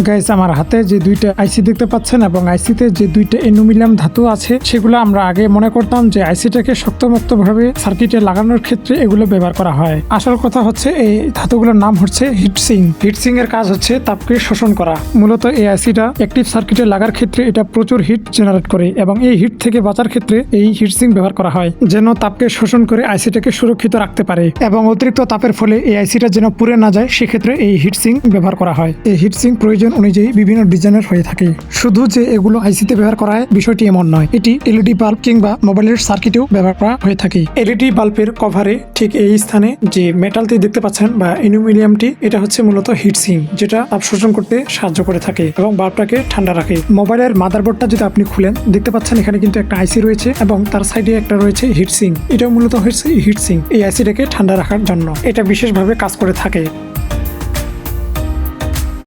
Guys, আমার হাতে যে দুইটা আইসি দেখতে পাচ্ছেন এবং আইসিতে যে দুইটা অ্যালুমিনিয়াম ধাতু আছে সেগুলো আমরা আগে মনে করতাম যে আইসিটাকে শক্তমুক্ত ভাবে সার্কিটে লাগানোর ক্ষেত্রে এগুলো ব্যবহার করা হয়। আসল কথা হচ্ছে এই ধাতুগুলোর নাম হচ্ছে হিটসিং। হিটসিং এর কাজ হচ্ছে তাপকে শোষণ করা। মূলত এই আইসিটা অ্যাক্টিভ সার্কিটে লাগার ক্ষেত্রে এটা প্রচুর হিট জেনারেট করে এবং এই হিট থেকে বাঁচার ক্ষেত্রে এই হিটসিং ব্যবহার করা হয় যেন তাপকে শোষণ করে আইসিটাকে সুরক্ষিত রাখতে পারে এবং অতিরিক্ত তাপের ফলে এই আইসিটা যেন পুড়ে না যায় সেক্ষেত্রে এই হিটসিং ব্যবহার করা হয়। এই হিটসিং প্রয়োজন অনুযায়ী বিভিন্ন ডিজাইনের হয়ে থাকে। শুধু যে এগুলো আইসিতে ব্যবহার করা হয় বিষয়টি এমন নয়, এটি এলইডি বাল্ব কিংবা মোবাইলের সার্কিটেও ব্যবহার করা হয়ে থাকে। এলইডি বাল্বের কভারে ঠিক এই স্থানে যে মেটালটি দেখতে পাচ্ছেন বা অ্যালুমিনিয়ামটি, এটা হচ্ছে মূলত হিটসিং যেটা তাপ শোষণ করতে সাহায্য করে থাকে এবং বাল্বটাকে ঠান্ডা রাখে। মোবাইলের মাদারবোর্ডটা যদি আপনি খুলেন দেখতে পাচ্ছেন এখানে কিন্তু একটা আইসি রয়েছে এবং তার সাইডে একটা রয়েছে হিটসিং। এটা মূলত হচ্ছে হিটসিং এই আইসিটাকে ঠান্ডা রাখার জন্য এটা বিশেষভাবে কাজ করে থাকে।